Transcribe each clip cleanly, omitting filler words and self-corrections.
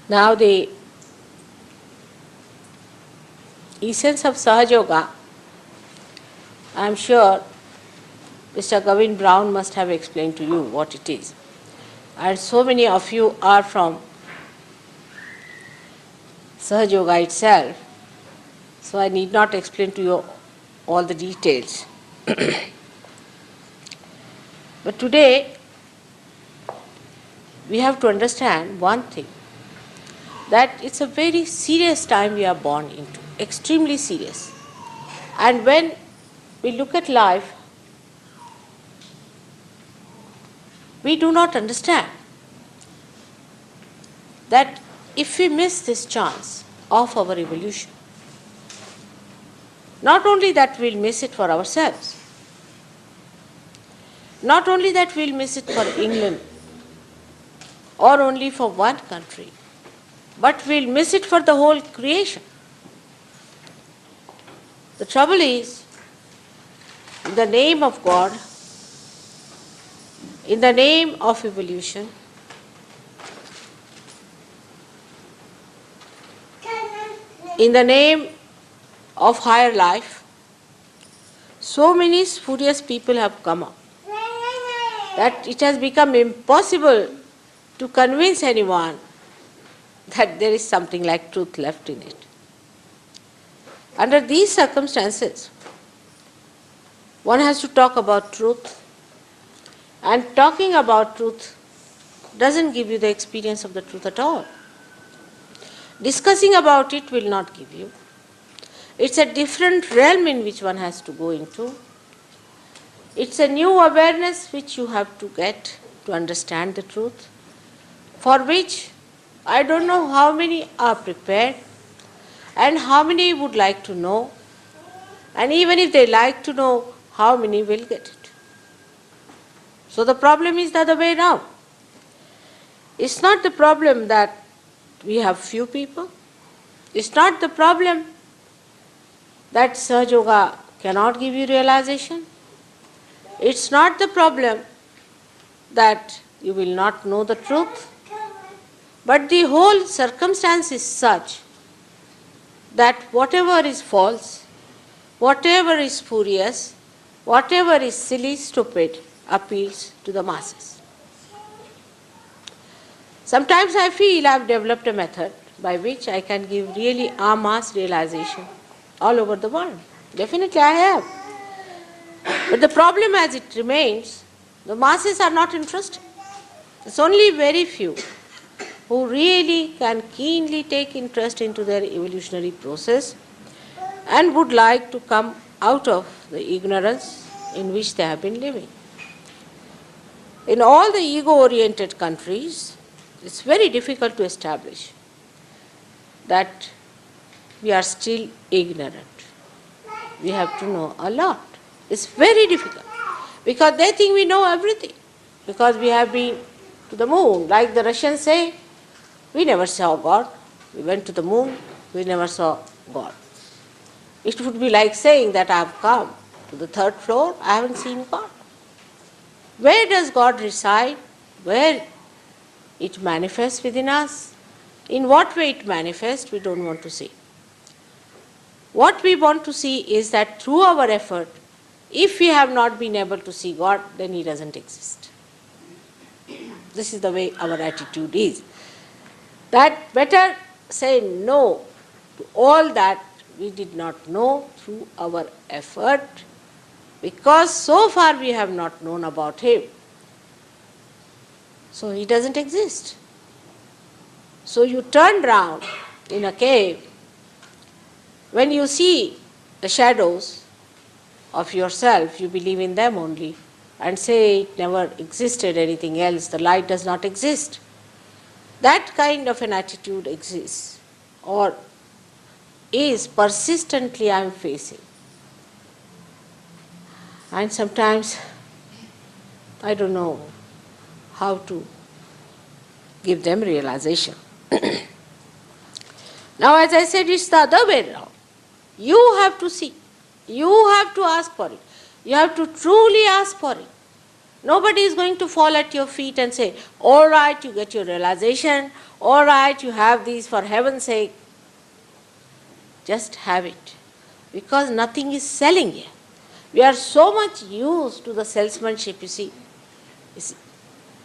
Now the essence of Sahaja Yoga, I am sure Mr. Gavin Brown must have explained to you what it is. And so many of you are from Sahaja Yoga itself, so I need not explain to you all the details. But today, we have to understand one thing, that it's a very serious time we are born into, extremely serious. And when we look at life, we do not understand that if we miss this chance of our evolution, not only that we'll miss it for ourselves, not only that we'll miss it for England or only for one country, but we'll miss it for the whole creation. The trouble is, in the name of God, in the name of evolution, in the name of higher life, so many spurious people have come up that it has become impossible to convince anyone that there is something like truth left in it. Under these circumstances, one has to talk about truth, and talking about truth doesn't give you the experience of the truth at all. Discussing about it will not give you. It's a different realm in which one has to go into. It's a new awareness which you have to get to understand the truth, for which I don't know how many are prepared and how many would like to know, and even if they like to know, how many will get it. So the problem is the other way around. It's not the problem that we have few people. It's not the problem that Sahaja Yoga cannot give you realization. It's not the problem that you will not know the truth. But the whole circumstance is such that whatever is false, whatever is spurious, whatever is silly, stupid, appeals to the masses. Sometimes I feel I have developed a method by which I can give really en masse realization all over the world. Definitely I have. But the problem as it remains, the masses are not interested. It's only very few who really can keenly take interest into their evolutionary process and would like to come out of the ignorance in which they have been living. In all the ego-oriented countries, it's very difficult to establish that we are still ignorant. We have to know a lot. It's very difficult because they think we know everything, because we have been to the moon. Like the Russians say, we never saw God. We went to the moon, we never saw God. It would be like saying that I have come to the third floor, I haven't seen God. Where does God reside? Where it manifests within us? In what way it manifests, we don't want to see. What we want to see is that through our effort, if we have not been able to see God, then He doesn't exist. This is the way our attitude is. That better say no to all that we did not know through our effort, because so far we have not known about Him. So He doesn't exist. So you turn round in a cave, when you see the shadows of yourself, you believe in them only and say it never existed anything else, the light does not exist. That kind of an attitude exists or is persistently I am facing. And sometimes I don't know how to give them realization. Now, as I said, it's the other way around. You have to see. You have to ask for it. You have to truly ask for it. Nobody is going to fall at your feet and say, all right, you get your realization, all right, you have these, for heaven's sake. Just have it. Because nothing is selling here. We are so much used to the salesmanship, you see,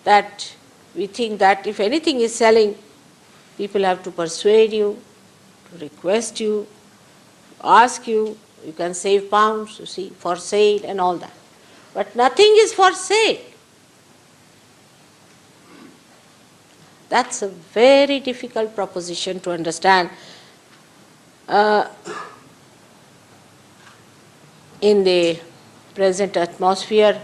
that we think that if anything is selling, people have to persuade you, to request you, ask you, you can save pounds, you see, for sale and all that. But nothing is for sale. That's a very difficult proposition to understand in the present atmosphere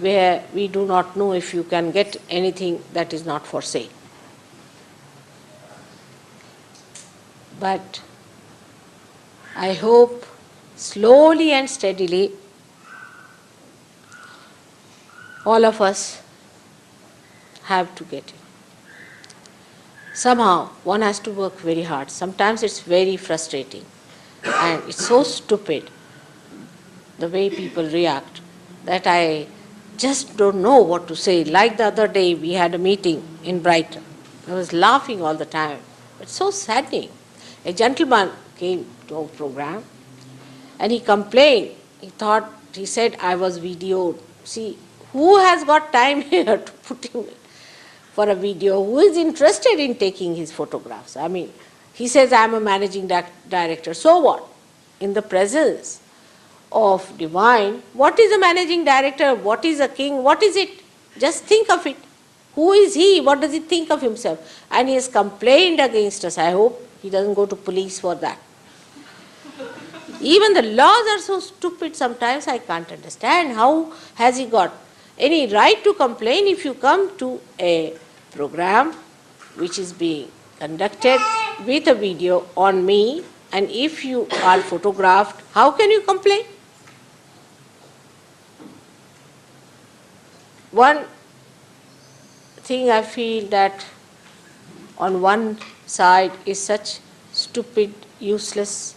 where we do not know if you can get anything that is not for sale. But I hope slowly and steadily all of us have to get it. Somehow one has to work very hard. Sometimes it's very frustrating and it's so stupid the way people react that I just don't know what to say. Like the other day we had a meeting in Brighton. I was laughing all the time. It's so saddening. A gentleman came to our program and he complained. He said I was videoed. See, who has got time here to put him for a video? Who is interested in taking his photographs? I mean, he says I am a managing director. So what? In the presence of divine, what is a managing director? What is a king? What is it? Just think of it. Who is he? What does he think of himself? And he has complained against us. I hope he doesn't go to police for that. Even the laws are so stupid sometimes, I can't understand. How has he got any right to complain if you come to a program which is being conducted with a video on me, and if you are photographed, how can you complain? One thing I feel that on one side is such stupid, useless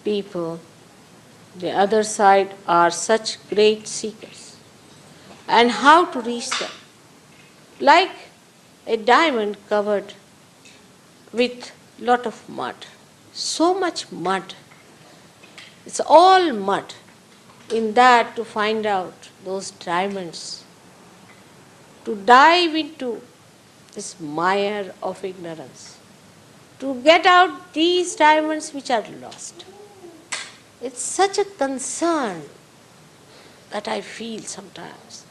people, the other side are such great seekers. And how to reach them? Like a diamond covered with lot of mud. So much mud. It's all mud. In that to find out those diamonds, to dive into this mire of ignorance, to get out these diamonds which are lost. It's such a concern that I feel sometimes,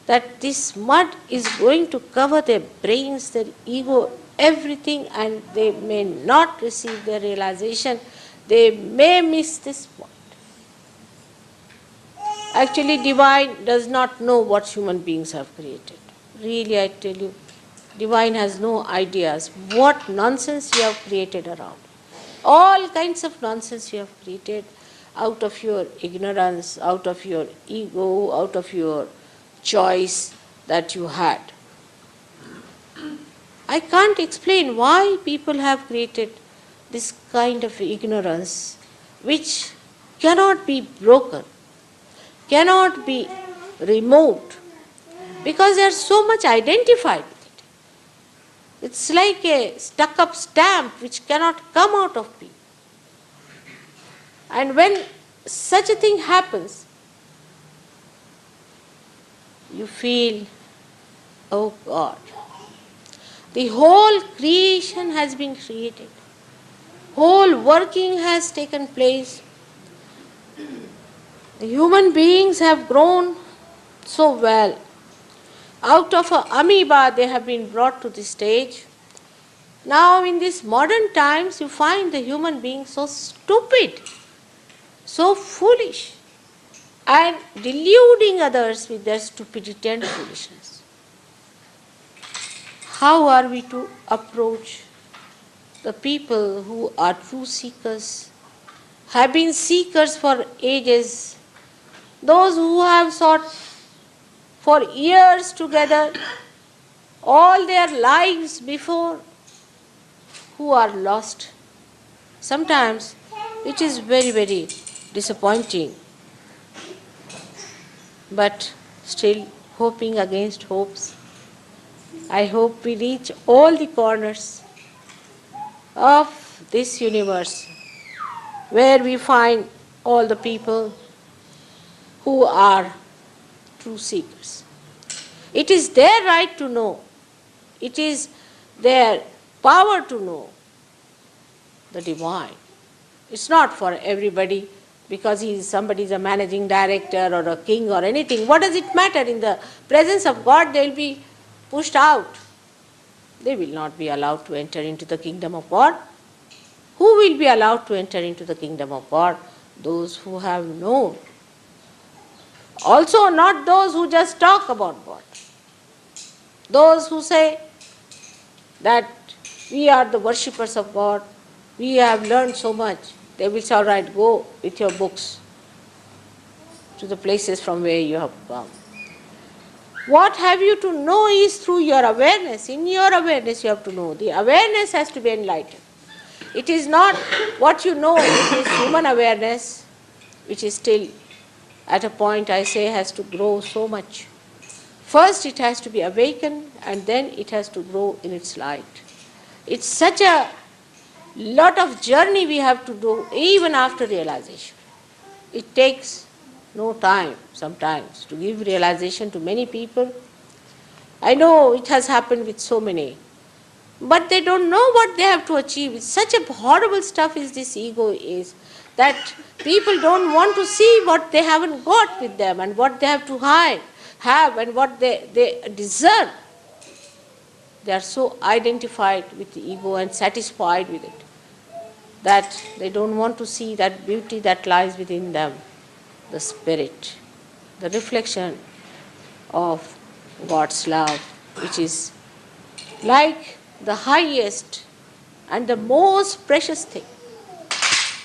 that this mud is going to cover their brains, their ego, everything, and they may not receive their realization. They may miss this point. Actually, divine does not know what human beings have created. Really, I tell you, divine has no ideas what nonsense you have created around. All kinds of nonsense you have created out of your ignorance, out of your ego, out of your choice that you had. I can't explain why people have created this kind of ignorance which cannot be broken, cannot be removed, because they are so much identified with it. It's like a stuck-up stamp which cannot come out of people. And when such a thing happens, you feel, oh God, the whole creation has been created. Whole working has taken place. The human beings have grown so well. Out of an amoeba they have been brought to this stage. Now in these modern times you find the human being so stupid, so foolish, and deluding others with their stupidity and foolishness. How are we to approach the people who are true seekers, have been seekers for ages, those who have sought for years together, all their lives before, who are lost? Sometimes it is very, very disappointing but still hoping against hopes. I hope we reach all the corners of this universe where we find all the people who are true seekers. It is their right to know. It is their power to know the divine. It's not for everybody because somebody is a managing director or a king or anything. What does it matter? In the presence of God, they will be pushed out. They will not be allowed to enter into the kingdom of God. Who will be allowed to enter into the kingdom of God? Those who have known. Also, not those who just talk about God. Those who say that we are the worshippers of God, we have learned so much. They will say, all right, go with your books to the places from where you have come. What have you to know is through your awareness. In your awareness you have to know. The awareness has to be enlightened. It is not what you know, it is human awareness, which is still at a point I say has to grow so much. First it has to be awakened and then it has to grow in its light. It's such a lot of journey we have to do even after realization. It takes no time sometimes to give realization to many people. I know it has happened with so many, but they don't know what they have to achieve. It's such a horrible stuff is this ego is, that people don't want to see what they haven't got with them and what they have to have and what they deserve. They are so identified with the ego and satisfied with it that they don't want to see that beauty that lies within them, the spirit, the reflection of God's love, which is like the highest and the most precious thing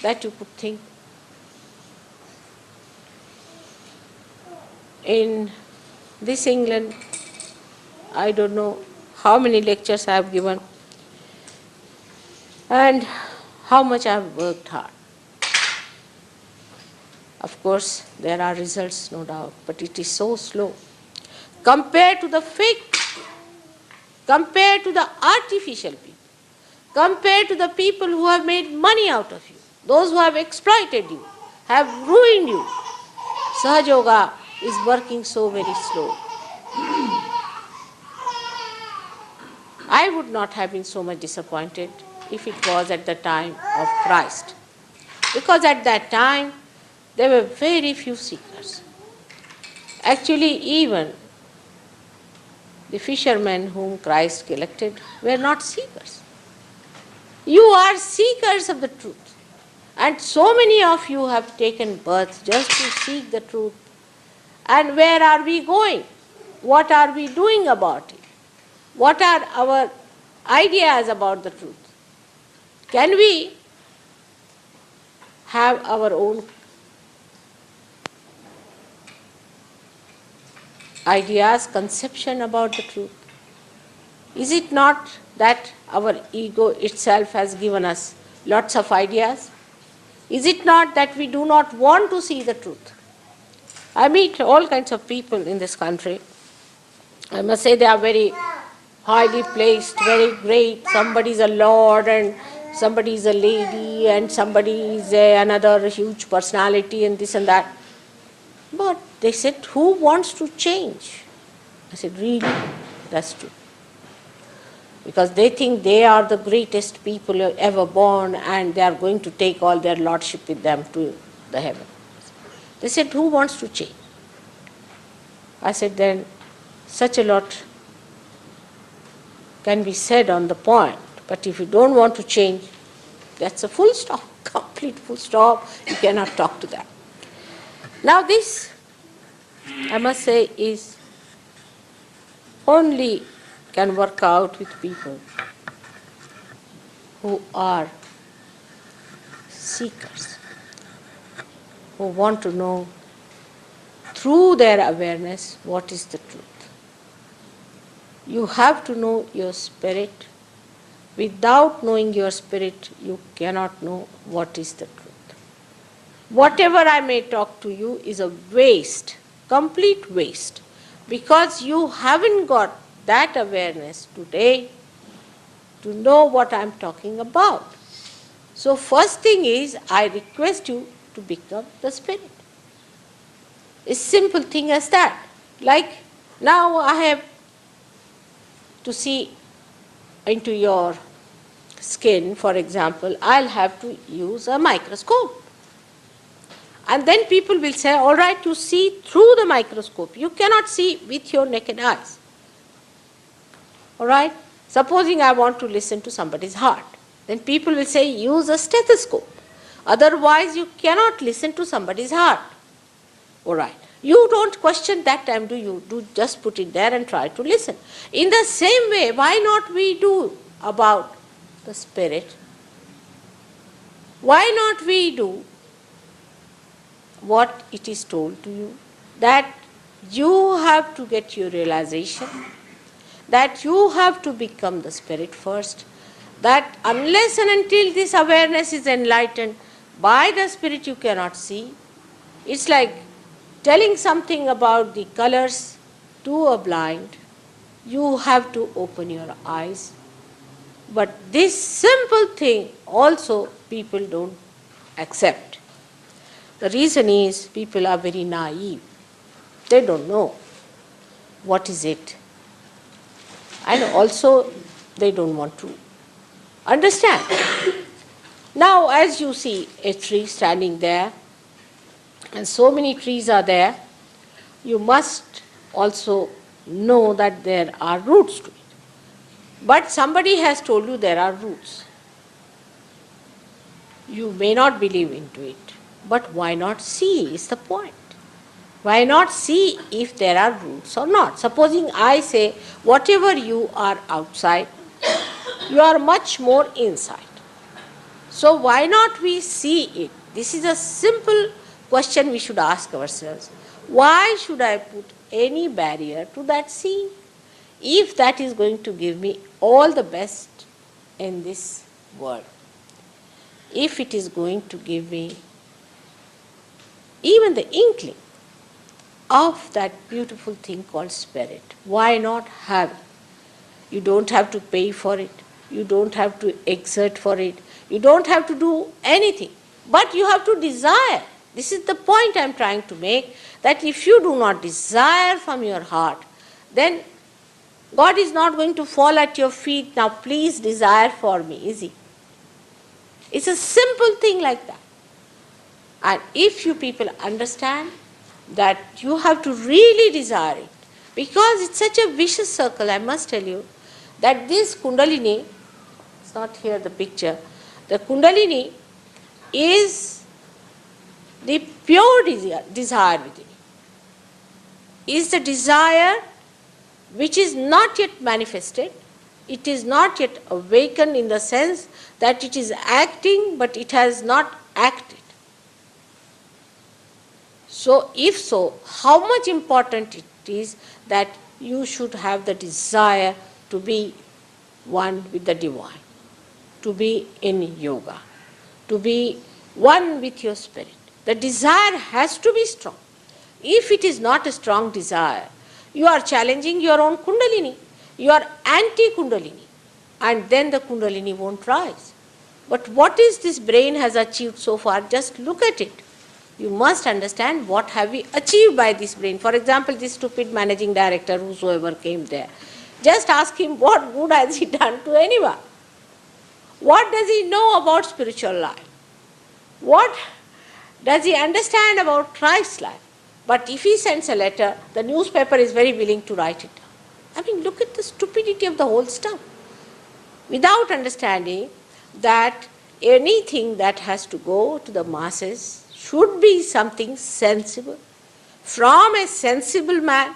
that you could think. In this England, I don't know how many lectures I have given and how much I have worked hard. Of course, there are results, no doubt, but it is so slow. Compared to the fake, compared to the artificial people, compared to the people who have made money out of you, those who have exploited you, have ruined you, Sahaja Yoga is working so very slow. I would not have been so much disappointed if it was at the time of Christ. Because at that time, there were very few seekers. Actually, even the fishermen whom Christ elected were not seekers. You are seekers of the truth. And so many of you have taken birth just to seek the truth. And where are we going? What are we doing about it? What are our ideas about the truth? Can we have our own ideas, conception about the truth? Is it not that our ego itself has given us lots of ideas? Is it not that we do not want to see the truth? I meet all kinds of people in this country. I must say they are very highly placed, very great. Somebody is a lord and somebody is a lady and somebody is another huge personality and this and that. But they said, who wants to change? I said, really? That's true. Because they think they are the greatest people ever born and they are going to take all their lordship with them to the heaven. They said, who wants to change? I said, then such a lot can be said on the point, but if you don't want to change, that's a full stop, complete full stop. You cannot talk to them. Now this, I must say, is only can work out with people who are seekers, who want to know through their awareness what is the truth. You have to know your spirit. Without knowing your spirit, you cannot know what is the truth. Whatever I may talk to you is a waste, complete waste because you haven't got that awareness today to know what I'm talking about. So first thing is, I request you to become the spirit. It's simple thing as that. Like now I have to see into your skin, for example, I'll have to use a microscope. And then people will say, all right, you see through the microscope. You cannot see with your naked eyes. All right? Supposing I want to listen to somebody's heart. Then people will say, use a stethoscope. Otherwise, you cannot listen to somebody's heart. All right. You don't question that time, do you? Do just put it there and try to listen. In the same way, why not we do about the spirit? Why not we do what it is told to you? That you have to get your realization, that you have to become the spirit first, that unless and until this awareness is enlightened by the spirit you cannot see. It's like telling something about the colors to a blind. You have to open your eyes. But this simple thing also people don't accept. The reason is people are very naive. They don't know what is it. And also they don't want to understand. Now as you see a tree standing there, and so many trees are there, you must also know that there are roots to it. But somebody has told you there are roots. You may not believe into it, but why not see is the point. Why not see if there are roots or not? Supposing I say, whatever you are outside, you are much more inside. So why not we see it? This is a simple question we should ask ourselves. Why should I put any barrier to that seeing? If that is going to give me all the best in this world, if it is going to give me even the inkling of that beautiful thing called spirit, why not have it? You don't have to pay for it. You don't have to exert for it. You don't have to do anything. But you have to desire. This is the point I am trying to make, that if you do not desire from your heart, then God is not going to fall at your feet, now please desire for me, is he? It's a simple thing like that. And if you people understand that you have to really desire it, because it's such a vicious circle, I must tell you, that this Kundalini, it's not here the picture, the Kundalini is the pure desire within you. Is the desire which is not yet manifested, it is not yet awakened in the sense that it is acting but it has not acted. So if so, how much important it is that you should have the desire to be one with the divine, to be in yoga, to be one with your spirit. The desire has to be strong. If it is not a strong desire, you are challenging your own Kundalini. You are anti-Kundalini. And then the Kundalini won't rise. But what is this brain has achieved so far? Just look at it. You must understand what have we achieved by this brain. For example, this stupid managing director, whosoever came there. Just ask him what good has he done to anyone. What does he know about spiritual life? What does he understand about Christ's life? But if he sends a letter, the newspaper is very willing to write it down. I mean, look at the stupidity of the whole stuff. Without understanding that anything that has to go to the masses should be something sensible, from a sensible man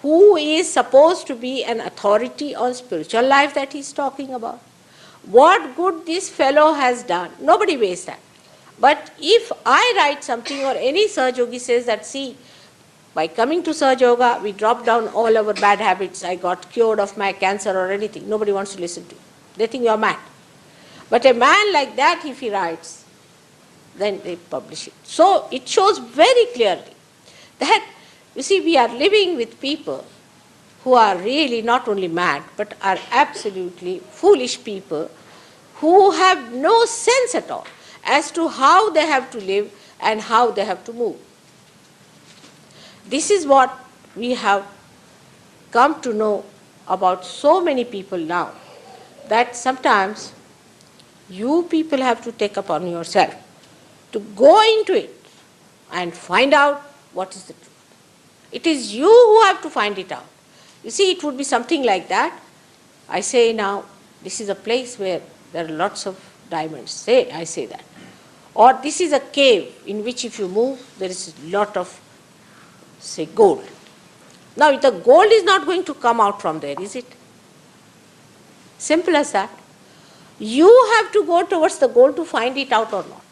who is supposed to be an authority on spiritual life that he is talking about. What good this fellow has done, nobody weighs that. But if I write something or any Saj Yogi says that, see, by coming to Saj Yoga, we dropped down all our bad habits, I got cured of my cancer or anything, nobody wants to listen to you. They think you are mad. But a man like that, if he writes, then they publish it. So it shows very clearly that You see, we are living with people who are really not only mad, but are absolutely foolish people who have no sense at all as to how they have to live and how they have to move. This is what we have come to know about so many people now, that sometimes you people have to take upon yourself to go into it and find out what is the truth. It is you who have to find it out. You see, it would be something like that. I say now, this is a place where there are lots of diamonds. I say that. Or this is a cave in which if you move, there is a lot of, say, gold. Now, the gold is not going to come out from there, is it? Simple as that. You have to go towards the goal to find it out or not.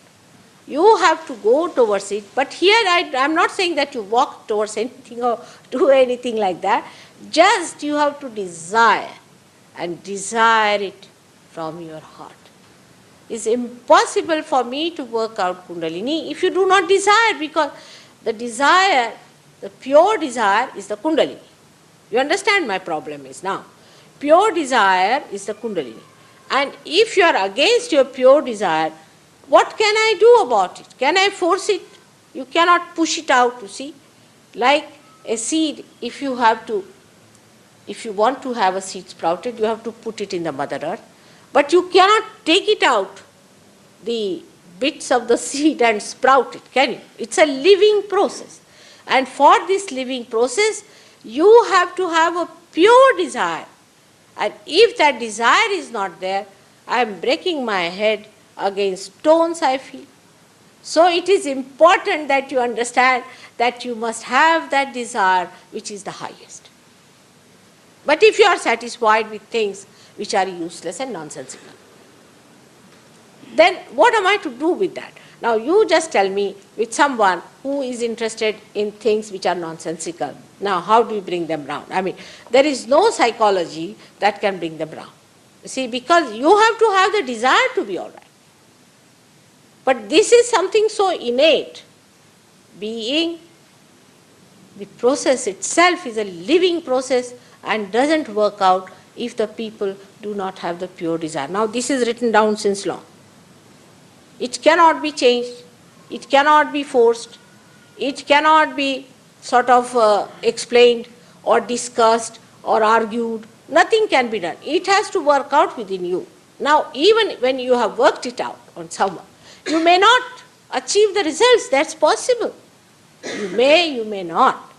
You have to go towards it. But here I am not saying that you walk towards anything or do anything like that. Just you have to desire, and desire it from your heart. It's impossible for me to work out Kundalini if you do not desire, because the desire, the pure desire is the Kundalini. You understand my problem is now. Pure desire is the Kundalini. And if you are against your pure desire, what can I do about it? Can I force it? You cannot push it out, you see. Like a seed, if you want to have a seed sprouted, you have to put it in the Mother Earth. But you cannot take it out, the bits of the seed, and sprout it, can you? It's a living process. And for this living process, you have to have a pure desire. And if that desire is not there, I am breaking my head against stones, I feel. So it is important that you understand that you must have that desire which is the highest. But if you are satisfied with things which are useless and nonsensical, then what am I to do with that? Now you just tell me, with someone who is interested in things which are nonsensical, now how do you bring them round? I mean, there is no psychology that can bring them round. See, because you have to have the desire to be all right. But this is something so innate. Being, the process itself is a living process and doesn't work out if the people do not have the pure desire. Now this is written down since long. It cannot be changed. It cannot be forced. It cannot be sort of explained or discussed or argued. Nothing can be done. It has to work out within you. Now, even when you have worked it out on someone, you may not achieve the results. That's possible. You may not.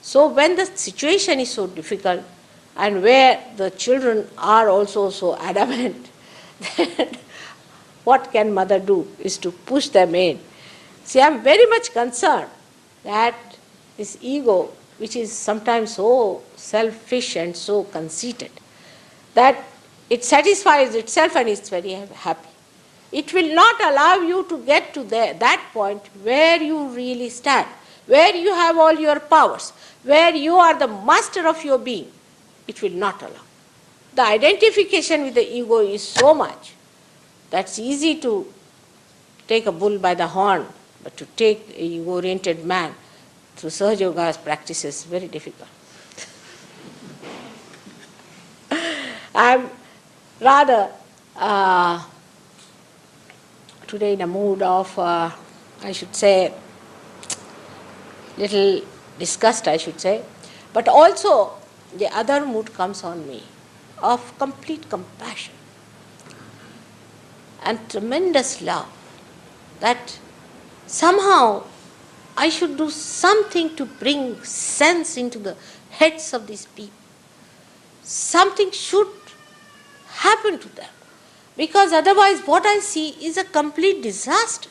So when the situation is so difficult, and where the children are also so adamant, that what can mother do is to push them in. See, I am very much concerned that this ego, which is sometimes so selfish and so conceited, that it satisfies itself and is very happy. It will not allow you to get to that point where you really stand, where you have all your powers, where you are the master of your being. It will not allow. The identification with the ego is so much that's easy to take a bull by the horn, but to take a ego-oriented man through Sahaja Yoga's practices is very difficult. I am rather today in a mood of, I should say, little disgust, I should say, but also the other mood comes on me of complete compassion and tremendous love, that somehow I should do something to bring sense into the heads of these people. Something should happen to them, because otherwise what I see is a complete disaster.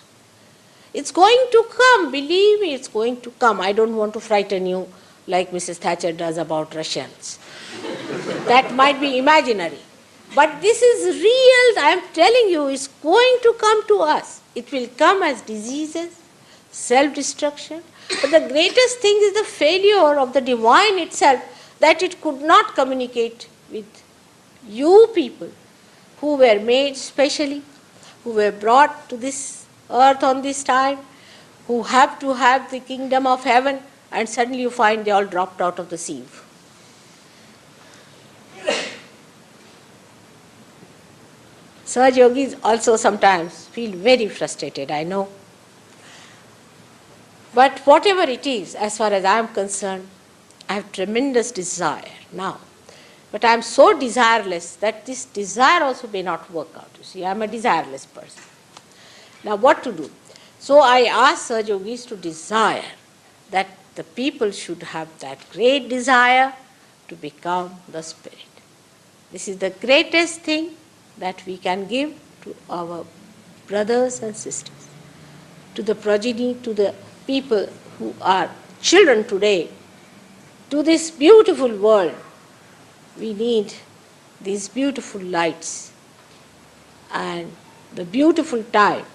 It's going to come, believe me, it's going to come. I don't want to frighten you like Mrs. Thatcher does about Russians. That might be imaginary. But this is real, I am telling you, it's going to come to us. It will come as diseases, self-destruction. But the greatest thing is the failure of the divine itself, that it could not communicate with you people who were made specially, who were brought to this earth on this time, who have to have the kingdom of heaven and suddenly you find they all dropped out of the sieve. Saj yogis also sometimes feel very frustrated, I know. But whatever it is, as far as I am concerned, I have tremendous desire now. But I am so desireless that this desire also may not work out. You see, I am a desireless person. Now what to do? So I asked Saj yogis to desire that the people should have that great desire to become the spirit. This is the greatest thing that we can give to our brothers and sisters, to the progeny, to the people who are children today, to this beautiful world. We need these beautiful lights and the beautiful time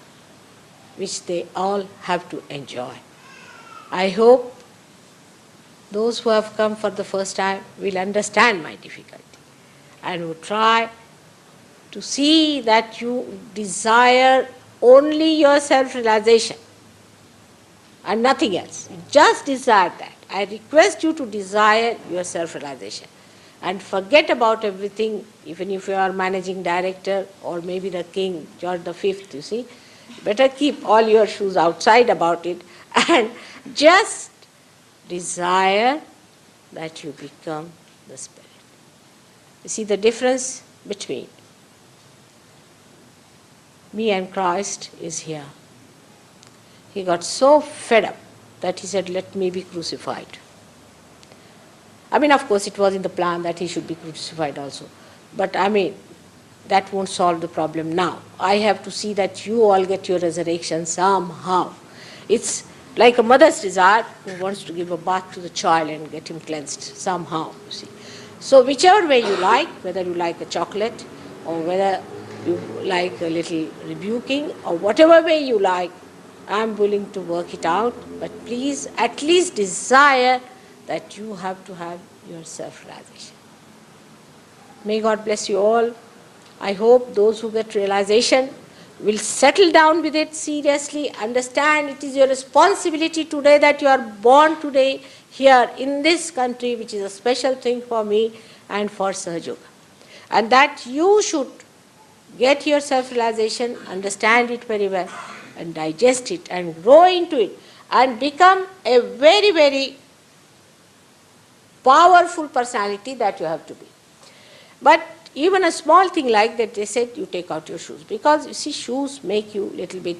which they all have to enjoy. I hope those who have come for the first time will understand my difficulty and will try to see that you desire only your self-realization and nothing else. You just desire that. I request you to desire your self-realization and forget about everything, even if you are managing director or maybe the king, George V, you see. Better keep all your shoes outside about it and just desire that you become the spirit. You see the difference between me and Christ is here. He got so fed up that he said, let me be crucified. I mean, of course, it was in the plan that he should be crucified also. But I mean, that won't solve the problem now. I have to see that you all get your resurrection somehow. It's like a mother's desire who wants to give a bath to the child and get him cleansed somehow, you see. So whichever way you like, whether you like a chocolate or whether you like a little rebuking or whatever way you like, I'm willing to work it out. But please at least desire that you have to have your self-realization. May God bless you all. I hope those who get realization will settle down with it seriously, understand it is your responsibility today that you are born today here in this country, which is a special thing for me and for Sahaja Yoga. And that you should get your self-realization, understand it very well, and digest it and grow into it and become a very, very powerful personality that you have to be. But even a small thing like that, they said you take out your shoes, because you see shoes make you a little bit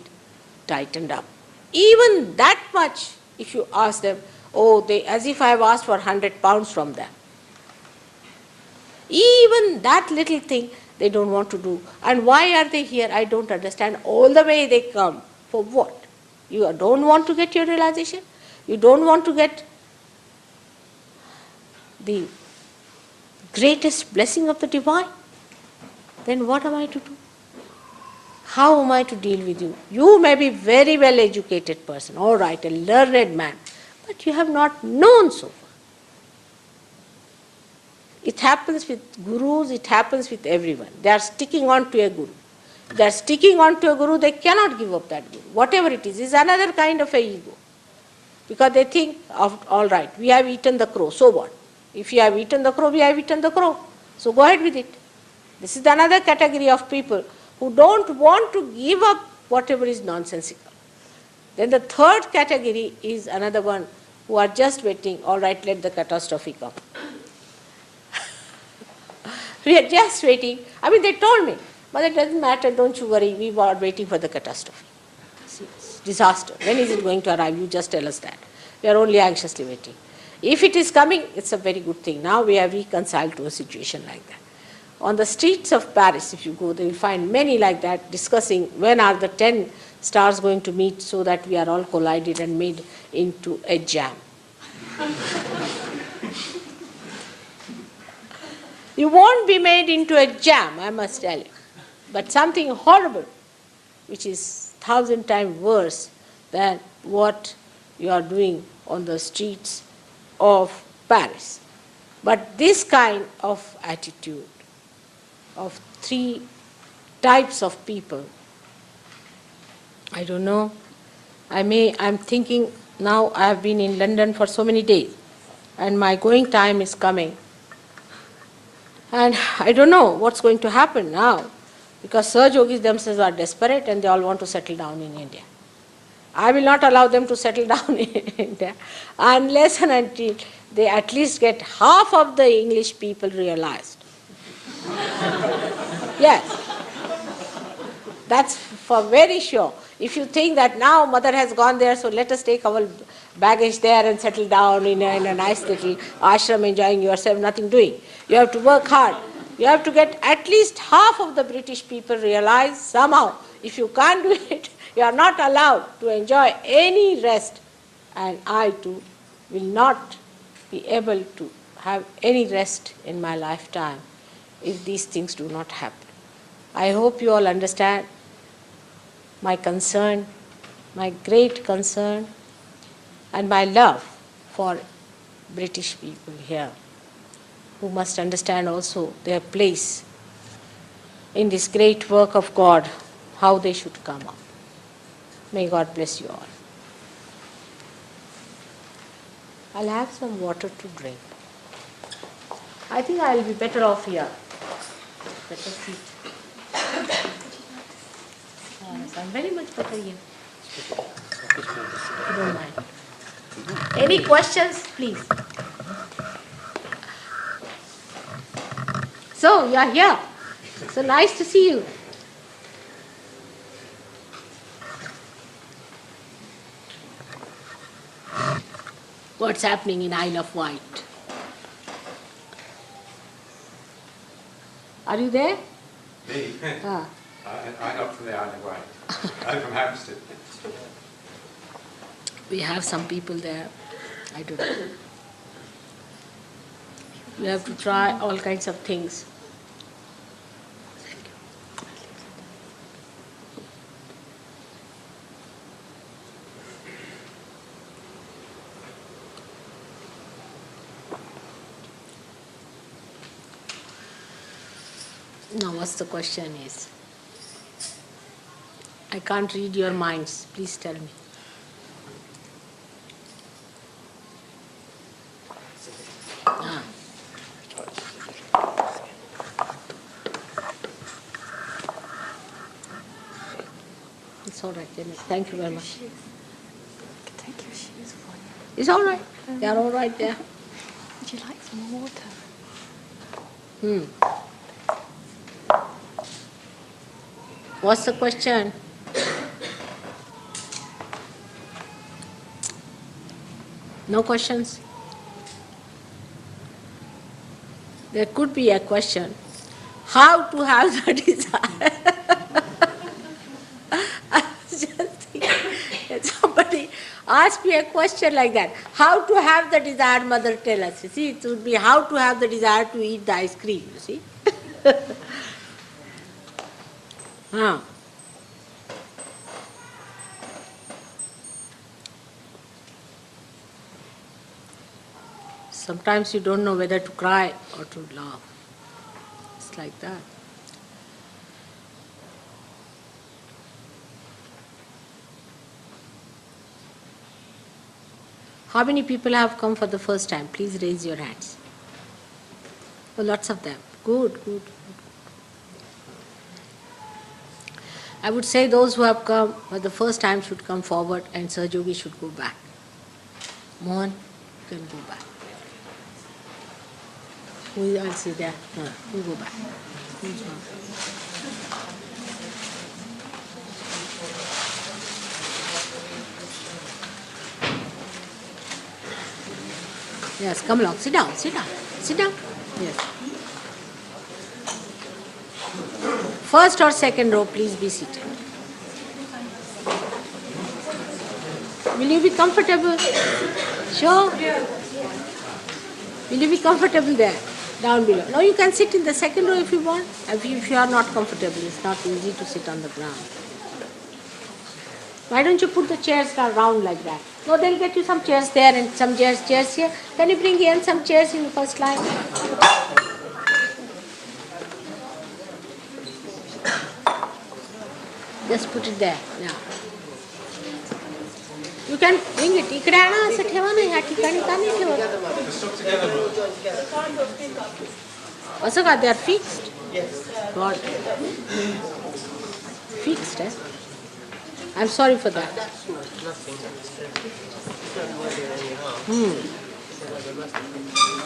tightened up. Even that much, if you ask them, oh, they, as if I have asked for 100 pounds from them. Even that little thing they don't want to do. And why are they here? I don't understand. All the way they come. For what? You don't want to get your realization? You don't want to get the greatest blessing of the divine? Then what am I to do? How am I to deal with you? You may be very well educated person, all right, a learned man, but you have not known so far. It happens with gurus, it happens with everyone. They are sticking on to a guru. If they are sticking on to a guru, they cannot give up that guru. Whatever it is another kind of a ego. Because they think, of, all right, we have eaten the crow, so what? If you have eaten the crow, we have eaten the crow. So go ahead with it. This is another category of people who don't want to give up whatever is nonsensical. Then the third category is another one who are just waiting, all right, let the catastrophe come. We are just waiting. I mean, they told me, but it doesn't matter, don't you worry, we are waiting for the catastrophe. See, it's disaster. When is it going to arrive? You just tell us that. We are only anxiously waiting. If it is coming, it's a very good thing. Now we have reconciled to a situation like that. On the streets of Paris, if you go, they will find many like that discussing when are the 10 stars going to meet so that we are all collided and made into a jam. You won't be made into a jam, I must tell you, but something horrible, which is 1,000 times worse than what you are doing on the streets of Paris. But this kind of attitude of three types of people, I don't know, I'm thinking Now I have been in London for so many days, and my going time is coming. And I don't know what's going to happen now, because Sir Yogis themselves are desperate and they all want to settle down in India. I will not allow them to settle down in India unless and until they at least get half of the English people realized. Yes, that's for very sure. If you think that now mother has gone there, so let us take our baggage there and settle down in a nice little ashram, enjoying yourself, nothing doing. You have to work hard. You have to get at least half of the British people realize somehow. If you can't do it, you are not allowed to enjoy any rest. And I too will not be able to have any rest in my lifetime if these things do not happen. I hope you all understand my concern, my great concern, and my love for British people here, who must understand also their place in this great work of God, how they should come up. May God bless you all. I'll have some water to drink. I think I'll be better off here. Better seat. Yes, I'm very much better here. If you don't mind. Any questions, please? So, you are here. So nice to see you. What's happening in Isle of Wight? Are you there? Me? Ah. I'm not from the Isle of Wight. I'm from Hampstead. We have some people there. I don't know. We have to try all kinds of things. Now, what's the question is? I can't read your minds. Please tell me. Ah. It's all right, Jenny. Thank you very much. Take your shoes for you. It's all right. They are all right there. Would you like some more water? What's the question? No questions? There could be a question. How to have the desire? I was just thinking that somebody asked me a question like that. How to have the desire, mother tell us. You see, it would be how to have the desire to eat the ice cream, you see. Huh. Sometimes you don't know whether to cry or to laugh. It's like that. How many people have come for the first time? Please raise your hands. Oh, lots of them. Good, good. I would say those who have come for the first time should come forward and Sir Yogi should go back. Mohan, you can go back. Who else is there? No, you go back. Who's wrong? Yes, come along. Sit down, sit down, sit down. Yes. First or second row, please be seated. Will you be comfortable? Sure? Will you be comfortable there? Down below. No, you can sit in the second row if you want. If you are not comfortable, it's not easy to sit on the ground. Why don't you put the chairs around like that? No, they'll get you some chairs there and some chairs here. Can you bring in some chairs in the first line? Just put it there. Now. You You can bring it. इकडे आणा असं ठेवा ना ह्या ठिकाणी का नाही ठेवत? असं का? They are fixed? God. Fixed, eh? I'm sorry for that.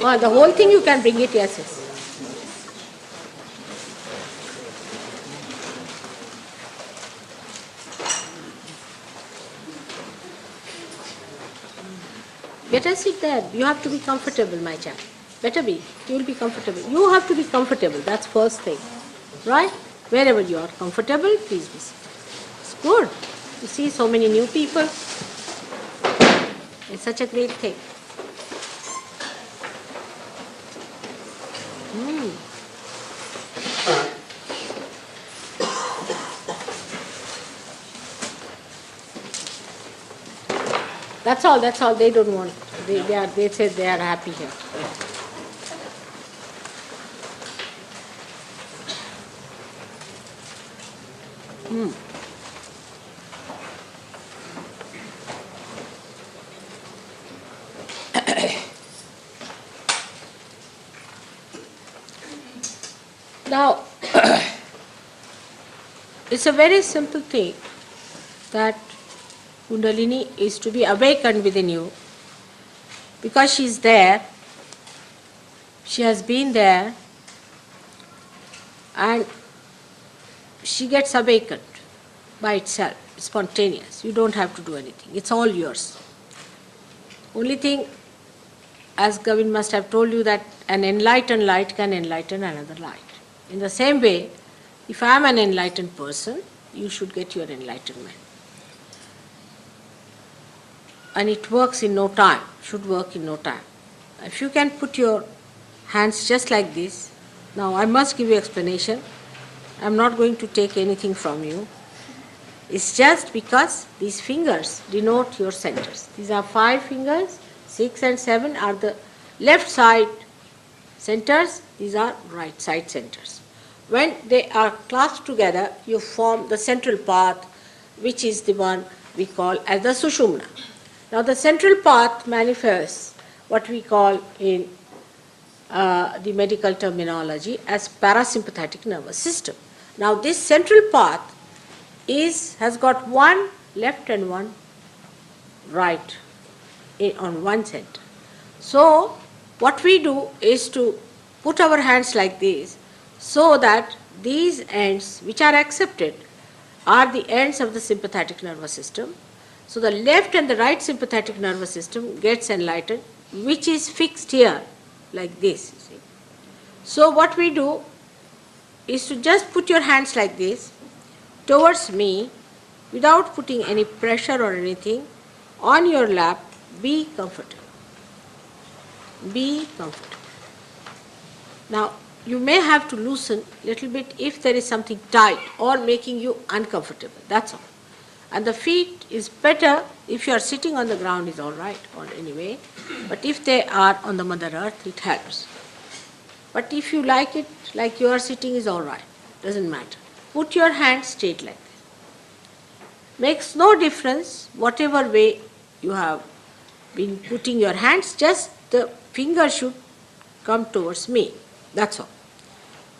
Oh, the whole thing you can bring it, yes, yes. Better sit there. You have to be comfortable, my child. Better be. You will be comfortable. You have to be comfortable. That's first thing. Right? Wherever you are comfortable, please be seated. It's good. You see so many new people. It's such a great thing. That's all. That's all. They don't want. They said they are happy here. Now, it's a very simple thing that Kundalini is to be awakened within you because she is there, she has been there, and she gets awakened by itself, spontaneous. You don't have to do anything, it's all yours. Only thing, as Govind must have told you, that an enlightened light can enlighten another light. In the same way, if I am an enlightened person, you should get your enlightenment. And it works in no time, should work in no time. If you can put your hands just like this, now I must give you explanation. I am not going to take anything from you. It's just because these fingers denote your centers. These are 5 fingers, 6 and 7 are the left side centers, these are right side centers. When they are clasped together, you form the central path, which is the one we call as the Sushumna. Now the central path manifests what we call in the medical terminology as parasympathetic nervous system. Now this central path has got one left and one right on one center. So what we do is to put our hands like this so that these ends which are accepted are the ends of the sympathetic nervous system. So the left and the right sympathetic nervous system gets enlightened, which is fixed here like this. You see. So what we do is to just put your hands like this towards me without putting any pressure or anything on your lap. Be comfortable. Be comfortable. Now you may have to loosen a little bit if there is something tight or making you uncomfortable. That's all. And the feet is better if you are sitting on the ground, is all right, or anyway. But if they are on the Mother Earth, it helps. But if you like it like you are sitting, is all right. Doesn't matter. Put your hands straight like this. Makes no difference whatever way you have been putting your hands, just the finger should come towards me. That's all.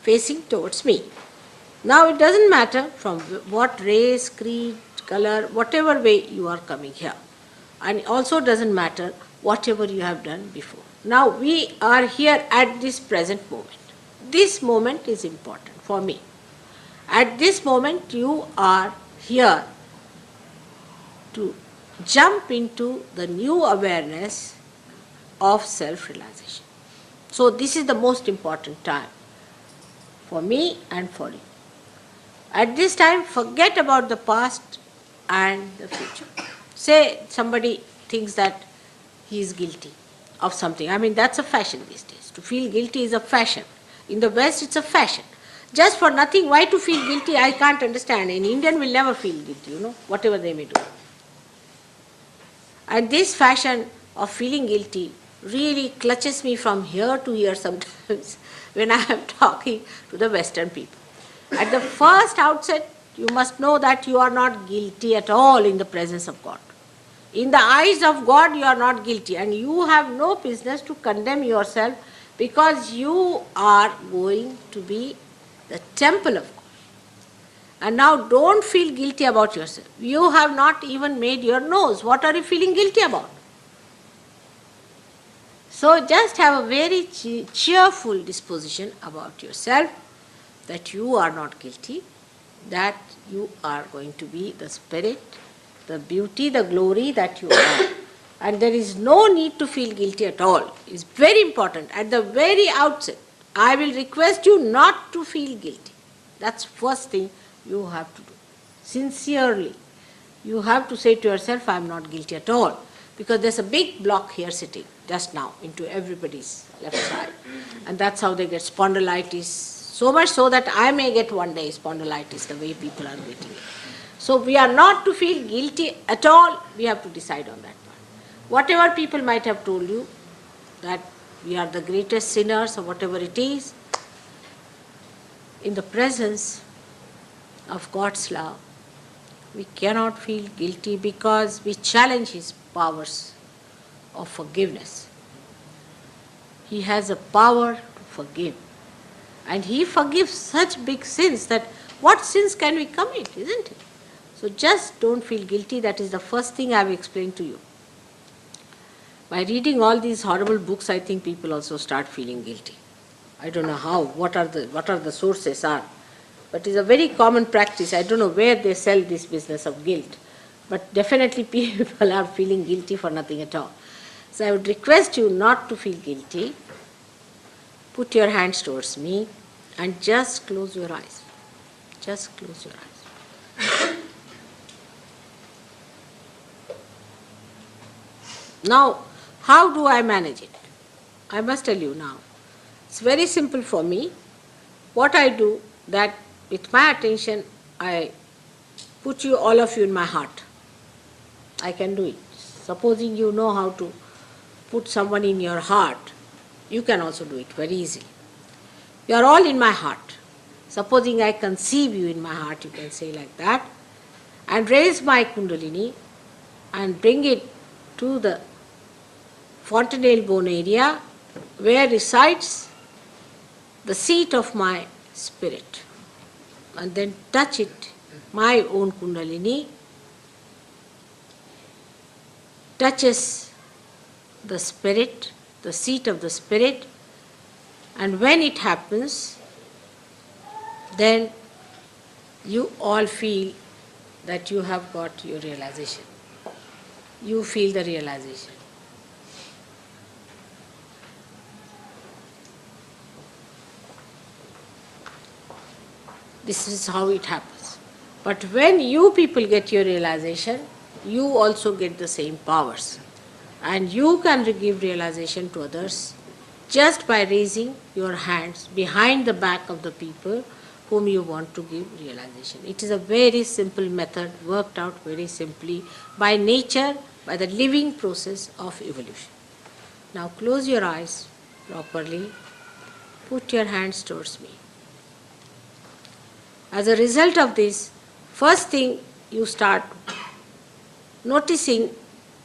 Facing towards me. Now it doesn't matter from what race, creed, color, whatever way you are coming here. And it also doesn't matter whatever you have done before. Now we are here at this present moment. This moment is important for me. At this moment you are here to jump into the new awareness of self-realization. So this is the most important time for me and for you. At this time, forget about the past and the future. Say somebody thinks that he is guilty of something. I mean, that's a fashion these days. To feel guilty is a fashion. In the West, it's a fashion. Just for nothing, why to feel guilty, I can't understand. An Indian will never feel guilty, whatever they may do. And this fashion of feeling guilty really clutches me from here to here sometimes when I am talking to the Western people. At the first outset, you must know that you are not guilty at all in the presence of God. In the eyes of God, you are not guilty, and you have no business to condemn yourself because you are going to be the temple of God. And now don't feel guilty about yourself. You have not even made your nose. What are you feeling guilty about? So just have a very cheerful disposition about yourself, that you are not guilty, that you are going to be the spirit, the beauty, the glory that you are. And there is no need to feel guilty at all. It's very important. At the very outset, I will request you not to feel guilty. That's first thing you have to do. Sincerely, you have to say to yourself, I am not guilty at all. Because there's a big block here sitting just now into everybody's left side. And that's how they get spondylitis. So much so that I may get one day spondylitis, the way people are getting it. So we are not to feel guilty at all. We have to decide on that part. Whatever people might have told you, that we are the greatest sinners or whatever it is, in the presence of God's love, we cannot feel guilty because we challenge His powers of forgiveness. He has a power to forgive. And He forgives such big sins that what sins can we commit, isn't it? So just don't feel guilty. That is the first thing I have explained to you. By reading all these horrible books, I think people also start feeling guilty. I don't know how, what are the sources are. But it's a very common practice. I don't know where they sell this business of guilt. But definitely people are feeling guilty for nothing at all. So I would request you not to feel guilty. Put your hands towards me and just close your eyes. Just close your eyes. Now, how do I manage it? I must tell you now. It's very simple for me. What I do, that with my attention, I put you, all of you, in my heart. I can do it. Supposing you know how to put someone in your heart, you can also do it very easily. You are all in my heart. Supposing I conceive you in my heart, you can say like that, and raise my kundalini and bring it to the fontanelle bone area where resides the seat of my spirit, and then touch it, my own kundalini touches the spirit, the seat of the spirit, and when it happens, then you all feel that you have got your realization. You feel the realization. This is how it happens. But when you people get your realization, you also get the same powers. And you can give realization to others just by raising your hands behind the back of the people whom you want to give realization. It is a very simple method, worked out very simply by nature, by the living process of evolution. Now close your eyes properly. Put your hands towards me. As a result of this, first thing you start noticing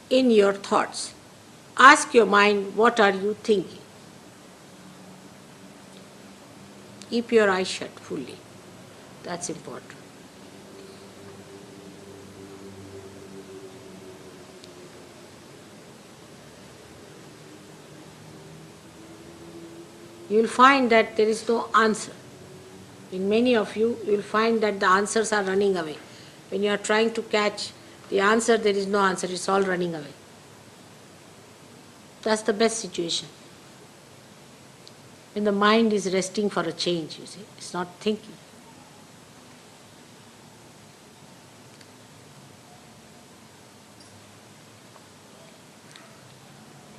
in your thoughts. Ask your mind, what are you thinking? Keep your eyes shut fully. That's important. You will find that there is no answer. In many of you, you will find that the answers are running away. When you are trying to catch the answer, there is no answer, it's all running away. That's the best situation. When the mind is resting for a change, you see, it's not thinking.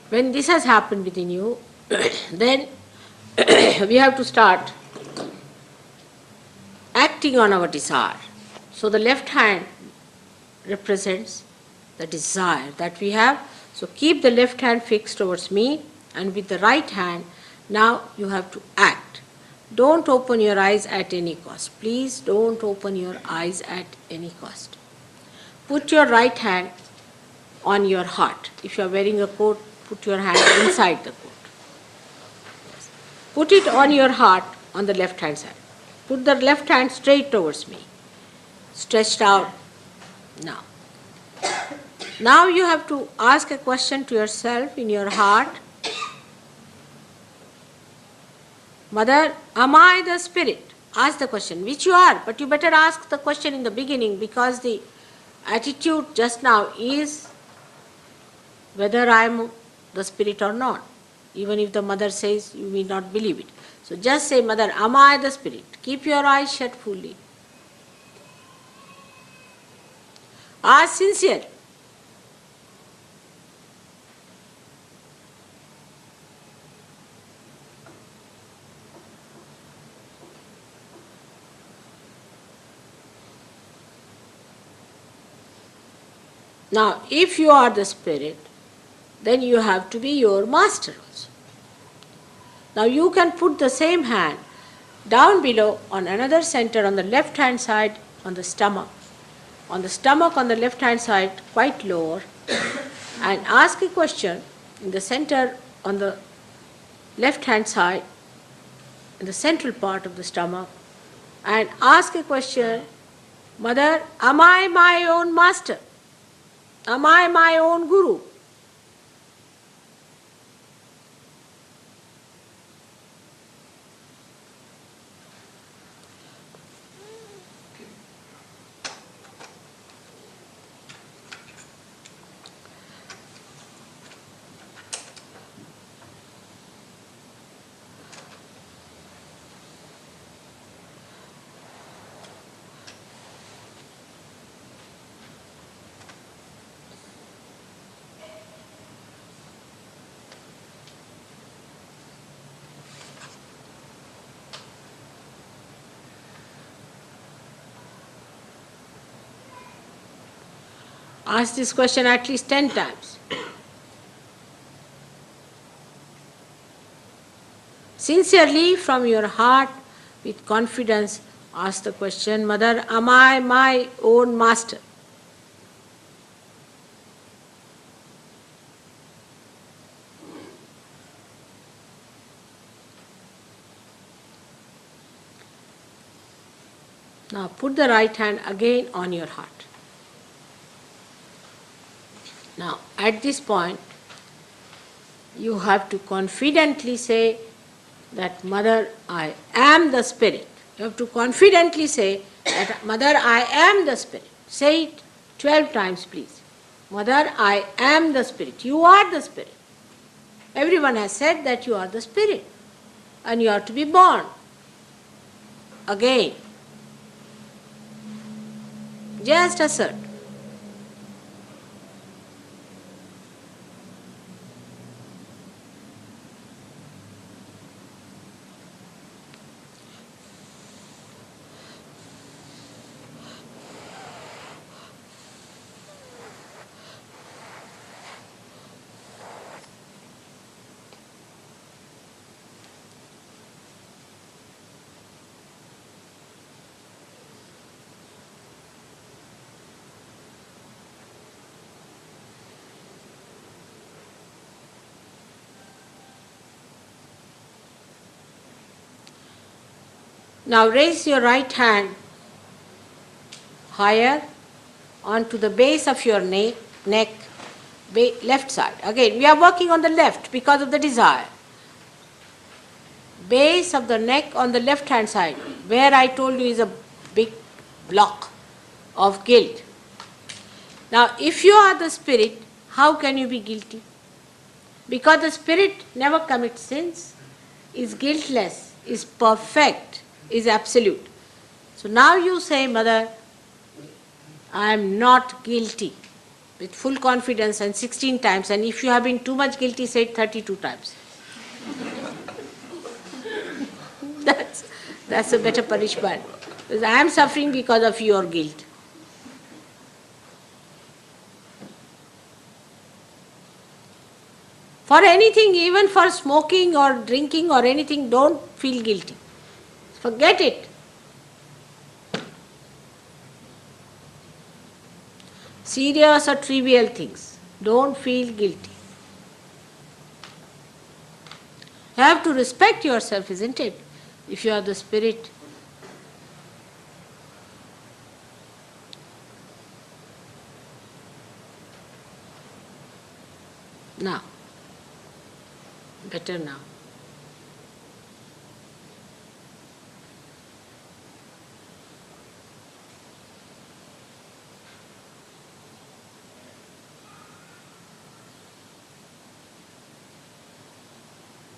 When this has happened within you, then we have to start acting on our desire. So the left hand represents the desire that we have. So keep the left hand fixed towards me, and with the right hand, now you have to act. Don't open your eyes at any cost. Please don't open your eyes at any cost. Put your right hand on your heart. If you are wearing a coat, put your hand inside the coat. Put it on your heart on the left hand side. Put the left hand straight towards me, stretched out. Now. Now you have to ask a question to yourself in your heart. Mother, am I the spirit? Ask the question, which you are, but you better ask the question in the beginning because the attitude just now is whether I am the spirit or not. Even if the mother says, you may not believe it. So just say, Mother, am I the spirit? Keep your eyes shut fully. Ask sincerely. Now, if you are the spirit, then you have to be your master also. Now, you can put the same hand down below on another center on the left hand side on the stomach. On the stomach on the left hand side, quite lower, and ask a question in the center on the left hand side, in the central part of the stomach, and ask a question, Mother, am I my own master? Am I my own guru? Ask this question at least 10 times. Sincerely, from your heart, with confidence, ask the question, Mother, am I my own master? Now put the right hand again on your heart. Now, at this point, you have to confidently say that, Mother, I am the Spirit. You have to confidently say that, Mother, I am the Spirit. Say it 12 times, please. Mother, I am the Spirit. You are the Spirit. Everyone has said that you are the Spirit and you are to be born again. Just assert. Now raise your right hand higher onto the base of your neck, left side. Again, we are working on the left because of the desire. Base of the neck on the left hand side, where I told you is a big block of guilt. Now, if you are the spirit, how can you be guilty? Because the spirit never commits sins, is guiltless, is perfect, is absolute. So now you say, Mother, I am not guilty, with full confidence, and 16 times. And if you have been too much guilty, say it 32 times. That's a better punishment. Because I am suffering because of your guilt. For anything, even for smoking or drinking or anything, don't feel guilty. Forget it. Serious or trivial things. Don't feel guilty. You have to respect yourself, isn't it? If you are the spirit. Now, better now.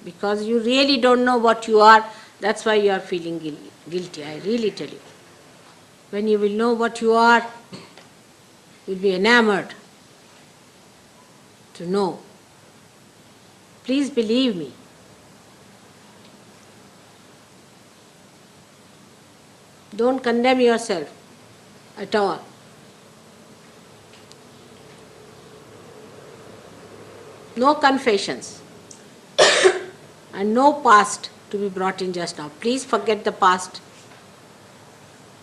Because you really don't know what you are, that's why you are feeling guilty, I really tell you. When you will know what you are, you'll be enamored to know. Please believe me. Don't condemn yourself at all. No confessions and no past to be brought in just now. Please forget the past.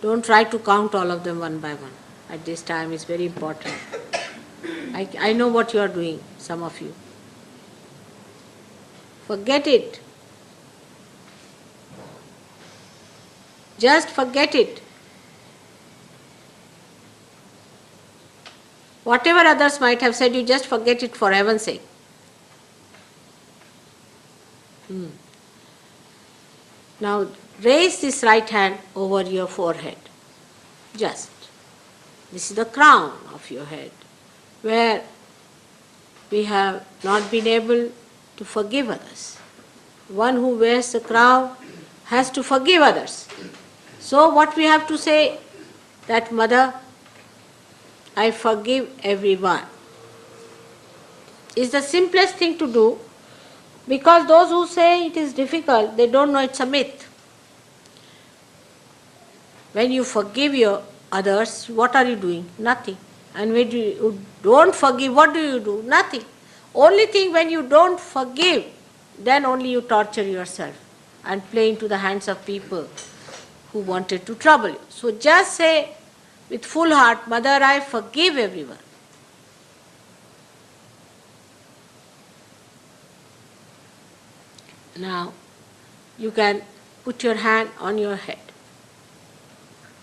Don't try to count all of them one by one. At this time it's very important. I know what you are doing, some of you. Forget it. Just forget it. Whatever others might have said, you just forget it for heaven's sake. Now raise this right hand over your forehead. Just. This is the crown of your head, where we have not been able to forgive others. One who wears the crown has to forgive others. So what we have to say, that Mother, I forgive everyone, is the simplest thing to do, because those who say it is difficult, they don't know it's a myth. When you forgive your others, what are you doing? Nothing. And when you don't forgive, what do you do? Nothing. Only thing, when you don't forgive, then only you torture yourself and play into the hands of people who wanted to trouble you. So just say with full heart, Mother, I forgive everyone. Now you can put your hand on your head.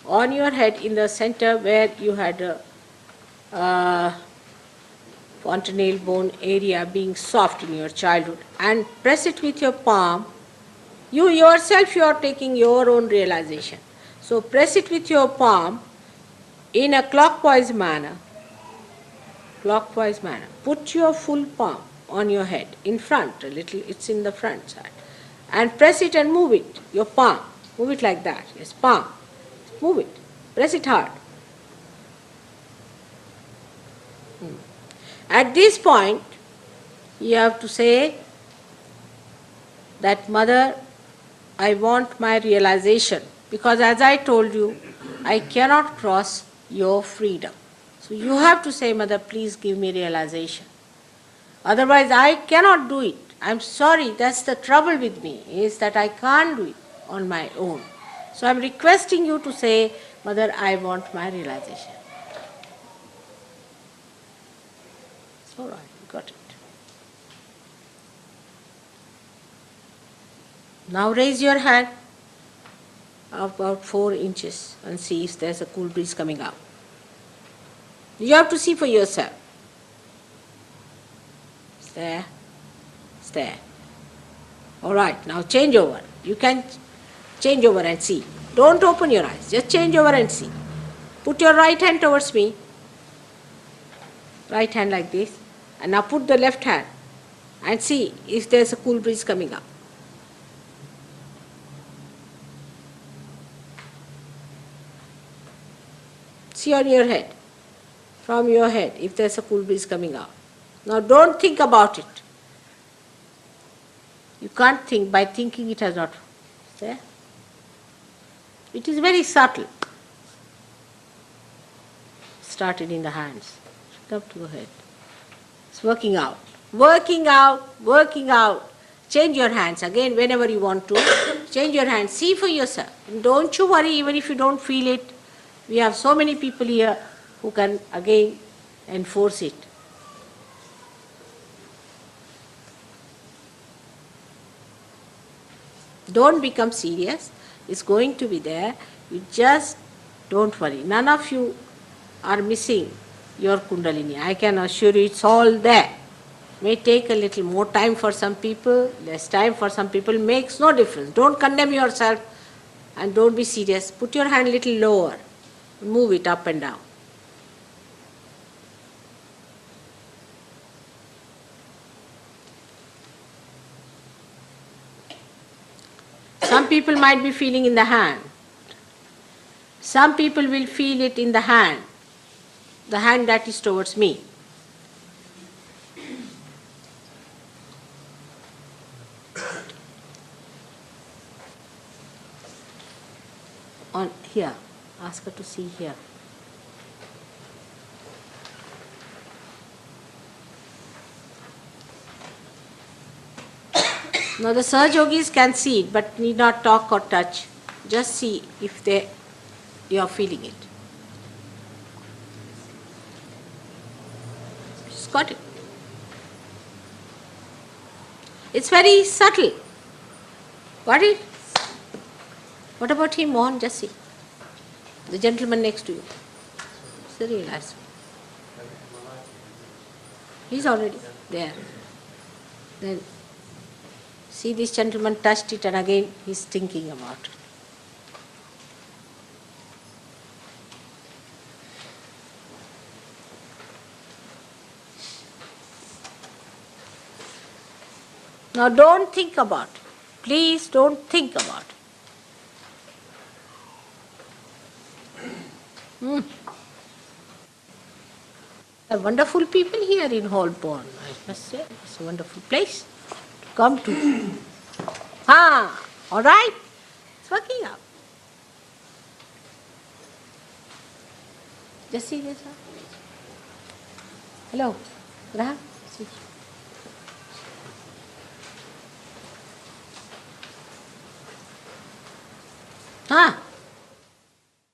On your head, in the center where you had a fontanelle bone area being soft in your childhood, and press it with your palm. You yourself, you are taking your own realization. So press it with your palm in a clockwise manner. Clockwise manner. Put your full palm on your head, in front a little, it's in the front side. And press it and move it, your palm. Move it like that, yes, palm. Move it. Press it hard. At this point, you have to say that, Mother, I want my realization, because as I told you, I cannot cross your freedom. So you have to say, Mother, please give me realization. Otherwise, I cannot do it. I'm sorry, that's the trouble with me, is that I can't do it on my own. So I'm requesting you to say, Mother, I want my realization. It's all right, you got it. Now raise your hand about 4 inches and see if there's a cool breeze coming out. You have to see for yourself. It's there. It's there. All right, now change over. You can change over and see. Don't open your eyes, just change over and see. Put your right hand towards me. Right hand like this. And now put the left hand and see if there's a cool breeze coming up. See on your head, from your head, if there's a cool breeze coming out. Now don't think about it. You can't think, by thinking it has not. There. It is very subtle. Started in the hands, up to the head. It's working out, working out, working out. Change your hands again whenever you want to. Change your hands, see for yourself. And don't you worry even if you don't feel it. We have so many people here who can again enforce it. Don't become serious. It's going to be there. You just don't worry. None of you are missing your Kundalini. I can assure you it's all there. May take a little more time for some people, less time for some people, makes no difference. Don't condemn yourself and don't be serious. Put your hand a little lower. Move it up and down. Some people might be feeling in the hand. Some people will feel it in the hand that is towards me. On here, ask her to see here. Now the Sahaj Yogis can see it, but need not talk or touch. Just see if you are feeling it. She's got it. It's very subtle. Got it? What about him, Mohan? Just see. The gentleman next to you. It's a real answer. He's already there. Then see, this gentleman touched it and again he's thinking about it. Now don't think about it. Please don't think about it. There are wonderful people here in Holborn, I must say. It's a wonderful place to come to. All right? It's working out. Just see this. Hello. Graham. See.